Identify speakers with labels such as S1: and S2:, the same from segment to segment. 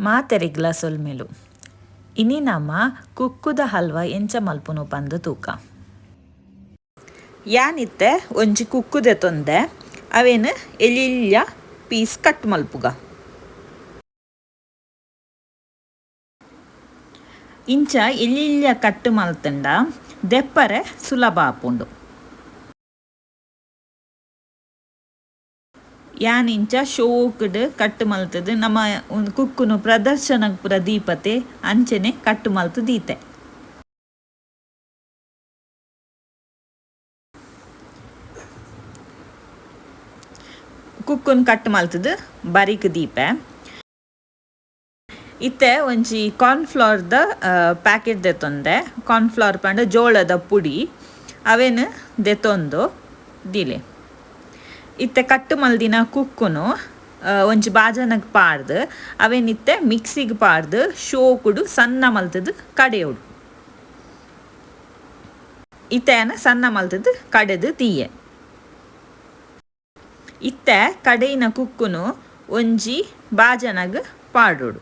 S1: ಮಾತೆರೆಗ್ಲ ಸೊಲ್ಮೆಲು ಇನಿ ನಮ್ಮ ಕುಕ್ಕುದ ಹಲ್ವ ಎಂಚ ಮಲ್ಪುನು ಪಂದು ತೂಕ ಯಾನಿತ್ತೆ ಒಂಜಿ ಕುಕ್ಕುದೆ ತೊಂದೆ ಅವೇನು ಎಲಿಲ್ಯ ಪೀಸ್ ಕಟ್ ಮಲ್ಪುಗ ಇಂಚ ಎಲಿಲ್ಯ ಕಟ್ ಮಲ್ತಂಡ ದೆಪ್ಪರೆ ಸುಲಭ ಆಪುಂಡು. ಯಾನಿಂಚ ಶೋಕುಡು ಕಟ್ಟು ಮಲ್ತದು ನಮ್ಮ ಕುಕ್ಕುನು ಪ್ರದರ್ಶನ ಪುರ ದೀಪತೆ ಅಂಚನೆ ಕಟ್ಟು ಮಲ್ತು ದೀತೆ. ಕುಕ್ಕುನ್ ಕಟ್ಟು ಮಲ್ತದು ಬರಿಕ್ ದೀಪೆ ಇತ್ತೆ ಒಂಜಿ ಕಾರ್ನ್ಫ್ಲವರ್ದ ಪ್ಯಾಕೆಟ್ ದೆತ್ತೊಂದೆ. ಕಾರ್ನ್ಫ್ಲವರ್ ಪಂಡ ಜೋಳದ ಪುಡಿ ಅವೇನು ದೆತ್ತೊಂದು ದಿಲೆ ಇತ್ತೆ ಕಟ್ಟು ಮಲ್ದಿನ ಕುಕ್ಕುನು ಒಂಜಿ ಬಾಜನಗ್ ಪಾಡ್ದು ಅವೇನಿತ್ತೆ ಮಿಕ್ಸಿಗೆ ಪಾಡ್ದು ಶೋಕುಡು ಸಣ್ಣ ಮಲ್ತದು ಕಡೆಯೋಡು ಇತ್ತೆನ ಸಣ್ಣ ಮಲ್ತದು ಕಡೆದು ತೀಯೆ ಇತ್ತೆ ಕಡೆಯಿನ ಕುಕ್ಕುನು ಒಂಜಿ ಬಾಜನಗ್ ಪಾಡೋಡು.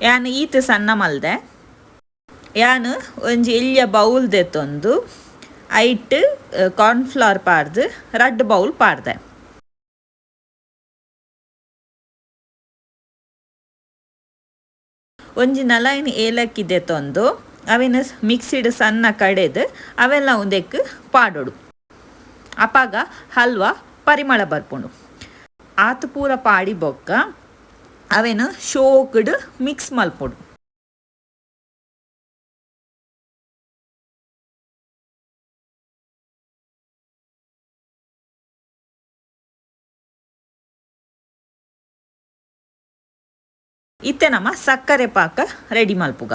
S1: ಯಾನು ಈತ ಸಣ್ಣ ಮಲ್ದೆ ಯಾನು ಒಂಜಿ ಎಲ್ಯ ಬೌಲ್ ದೆತ್ತೊಂದು ಐಟ್ ಕಾರ್ನ್ಫ್ಲವರ್ ಪಾಡ್ದು ರಡ್ಡ್ ಬೌಲ್ ಪಾಡ್ದೆ. ಒಂಜಿ ನಲೈನ್ ಏಲಕ್ಕಿ ದೆತ್ತೊಂದು ಅವೇನು ಮಿಕ್ಸಿಡ್ ಸಣ್ಣ ಕಡೆದು ಅವೆಲ್ಲ ಒಂದೆಕ್ ಪಾಡೋಡು. ಅಪಾಗ ಹಲ್ವ ಪರಿಮಳ ಬರ್ಪುಂಡು. ಆತು ಪೂರ ಪಾಡಿ ಬೊಕ್ಕ ಅವೇನು ಶೋಕುಡು ಮಿಕ್ಸ್ ಮಲ್ಪೊಡು. ಇತ್ತೆ ನಮ್ಮ ಸಕ್ಕರೆ ಪಾಕ ರೆಡಿ ಮಲ್ಪುಗ.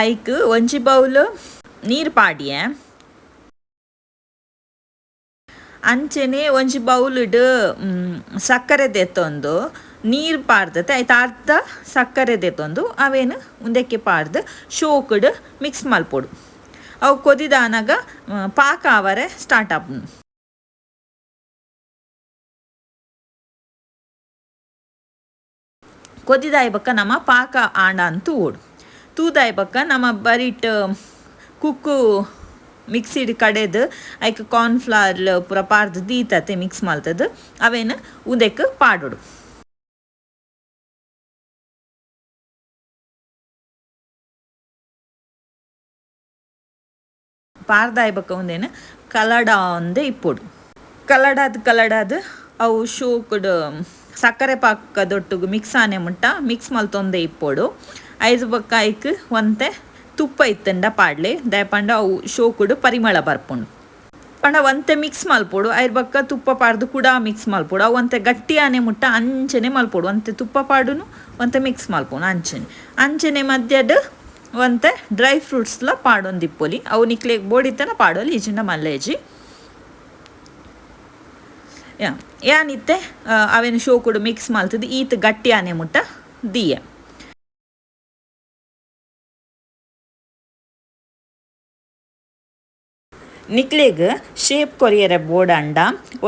S1: ಐಕ್ ಒಂಜಿ ಬೌಲ್ ನೀರು ಪಾಡಿಯೆ ಅಂಚನೆ ಒಂಜಿ ಬೌಲ್ಡ್ ಸಕ್ಕರೆ ದೆತ್ತೊಂದು ನೀರು ಪಾಡ್ದತೆ ಐತ ಅರ್ಧ ಸಕ್ಕರೆ ದೆತ್ತೊಂದು ಅವೇನು ಉಂದೆಕ್ಕೆ ಪಾಡ್ದು ಶೋಕುಡು ಮಿಕ್ಸ್ ಮಲ್ಪೊಡು. ಅವು ಕೊದಿದಾನಾಗ ಪಾಕ ಆವರೆ ಸ್ಟಾರ್ಟ್ ಆಪುಂಡು. ಕೊದಿದಾಯಿ ಬಕ್ಕ ನಮ್ಮ ಪಾಕ ಆಂಡ ಅಂತ ಓಡು ತೂದಾಯಿ ಬಕ್ಕ ನಮ್ಮ ಬರಿಟ್ ಕುಕ್ಕು ಮಿಕ್ಸಿಡ್ ಕಡೆದು ಐಕ್ ಕಾರ್ನ್ಫ್ಲವರ್ ಪೂರ ಪಾಡ್ದು ದೀತತೆ ಮಿಕ್ಸ್ ಮಲ್ತದು ಅವೇನು ಉದೆಕ್ ಪಾಡೋಡು. ಪಾರ್ದಾಯಿ ಬಕ್ಕ ಒಂದೇನು ಕಲಡ ಒಂದೇ ಇಪ್ಪೊಡು. ಕಲಡಾದು ಅವು ಶೋಕುಡು ಸಕ್ಕರೆ ಪಾಕದೊಟ್ಟಿಗೆ ಮಿಕ್ಸ್ ಆನೆ ಮುಟ್ಟ ಮಿಕ್ಸ್ ಮಲ್ತೊಂದೆ ಇಪ್ಪೊಡು. ಐದು ಬಕ್ಕ ಐಕ್ ಒಂತೆ ತುಪ್ಪ ಇತ್ತಂಡ ಪಾಡ್ಲೆ ದಯಪಂಡ ಅವು ಶೋಕುಡು ಪರಿಮಳ ಬರ್ಪುಂಡು. ಪಂಡ ಒಂತೆ ಮಿಕ್ಸ್ ಮಲ್ಪೊಡು ಐದು ಬಕ್ಕ ತುಪ್ಪ ಪಾಡ್ದು ಕೂಡ ಮಿಕ್ಸ್ ಮಲ್ಪೊಡು. ಅವು ಒಂತೆ ಗಟ್ಟಿ ಆನೆ ಮುಟ್ಟ ಅಂಚನೆ ಮಲ್ಪೊಡು. ಒಂತೆ ತುಪ್ಪ ಪಾಡುನು ಒಂತೆ ಮಿಕ್ಸ್ ಮಲ್ಪೊಡು ಅಂಚನೆ ಮಧ್ಯದ ಒಂತೆ ಡ್ರೈ ಫ್ರೂಟ್ಸ್ಲ ಪಾಡೊಂದಿಪ್ಪೊಲಿ ಅವು ನಿಕ್ಲೆಗ್ ಬೋಡಿತನ ಪಾಡೋಲಿ ಈಜಿಂಡ ಮಲ್ಲೇಜಿ ಯಾನಿತ್ತೆ ಅವೇನು ಶೋಕುಡು ಮಿಕ್ಸ್ ಮಲ್ತದ್ದು ಈತ್ ಗಟ್ಟಿ ಆನೆ ಮುಟ್ಟ ದೀಯೆ. ನಿಕ್ಲೆಗ್ ಶೇಪ್ ಕೊರಿಯರ ಬೋರ್ಡ್ ಅಂಡ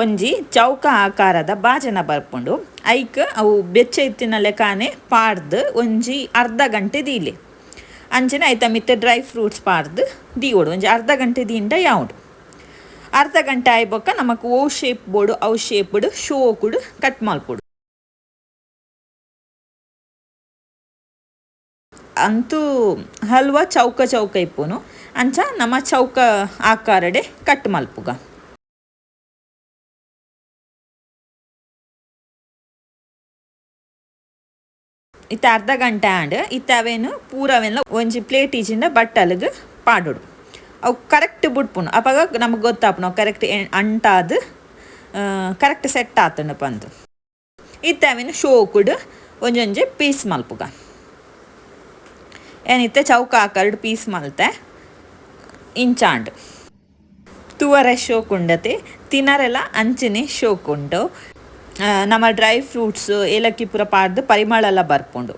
S1: ಒಂಜಿ ಚೌಕ ಆಕಾರದ ಬಾಜನ ಬರ್ಪುಂಡು. ಐಕ್ ಅವು ಬೆಚ್ಚ ಇತ್ತಿನ ಲೆಕಾನೆ ಪಾಡ್ದು ಒಂಜಿ ಅರ್ಧ ಗಂಟೆ ದೀಲೆ ಅಂಚನೆ ಐತ ಮಿತ್ತೆ ಡ್ರೈ ಫ್ರೂಟ್ಸ್ ಪಾಡ್ದು ದೀವೋಡು ಒಂಜಿ ಅರ್ಧ ಗಂಟೆ ದೀಂಡ ಯಾವುದು. ಅರ್ಧ ಗಂಟೆ ಆಯ್ಬೊಕ್ಕ ನಮಕ್ ಓ ಶೇಪ್ ಬೋಡು ಅವು ಶೇಪ್ಡ್ ಶೋಕುಡು ಕಟ್ ಮಲ್ಪೊಡು. ಅಂತೂ ಹಲ್ವ ಚೌಕ ಇಪ್ಪುನು ಅಂಚ ನಮ್ಮ ಚೌಕ ಆಕಾರಡೆ ಕಟ್ ಮಲ್ಪುಗ. ಇತ್ತ ಅರ್ಧ ಗಂಟೆ ಆಂಡ್ ಇತ್ತ ಅವೇನು ಪೂರವೆಲ್ಲ ಒಂಜಿ ಪ್ಲೇಟ್ ಈಜಿಂದ ಬಟ್ಟಲ್ಗ್ ಪಾಡೋಡು. ಅವು ಕರೆಕ್ಟ್ ಬುಡ್ಪುನು ಅಪಾಗ ನಮಗೆ ಗೊತ್ತಾಪುನು ಕರೆಕ್ಟ್ ಅಂಟಾದು ಕರೆಕ್ಟ್ ಸೆಟ್ ಆತುಂಡು ಪಂದು. ಇತ್ತ ಅವೇನು ಶೋಕುಡು ಒಂಜೊಂಜೆ ಪೀಸ್ ಮಲ್ಪುಗ. ಏನಿತ್ತೆ ಚೌಕ ಆಕಾರಡ್ ಪೀಸ್ ಮಲ್ತೆ ಇಂಚಾಂಡ್ ತೂವರೆ ಶೋಕುಂಡತೆ ತಿನ್ನರೆಲ್ಲ ಅಂಚನೆ ಶೋಕುಂಡು. ನಮ್ಮ ಡ್ರೈ ಫ್ರೂಟ್ಸ್ ಏಲಕ್ಕಿ ಪೂರ ಪಾಡ್ದು ಪರಿಮಳ ಎಲ್ಲ ಬರ್ಪುಂಡು.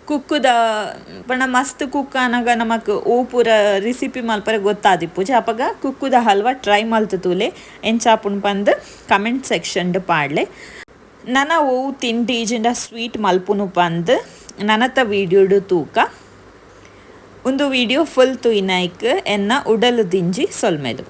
S1: ಕುಕ್ಕುದ ಪಂಡ ಮಸ್ತ್ ಕುಕ್ ಆನಾಗ ನಮಕ್ ಓ ಪೂರ ರೆಸಿಪಿ ಮಲ್ಪರೆ ಗೊತ್ತಾದಿಪ್ಪುಜಿ ಅಪಗ ಕುಕ್ಕುದ ಹಲ್ವಾ ಟ್ರೈ ಮಲ್ತು ತೂಲೆ ಎಂಚಾಪುಂಡು ಪಂದ್ ಕಮೆಂಟ್ ಸೆಕ್ಷನ್ ಪಾಡ್ಲೆ ನನ ಓ ತಿಂಡಿ ಈಜಿಂಡ ಸ್ವೀಟ್ ಮಲ್ಪುನು ಪಂದ್ ನನತ ವೀಡಿಯೋಡು ತೂಕ ಒಂದು ವಿಡಿಯೋ ಫುಲ್ ತುಯಿನಾಯ್ಕ್ ಎನ್ನ ಉಡಲು ದಿಂಜಿ ಸೊಲ್ಮೆಲು.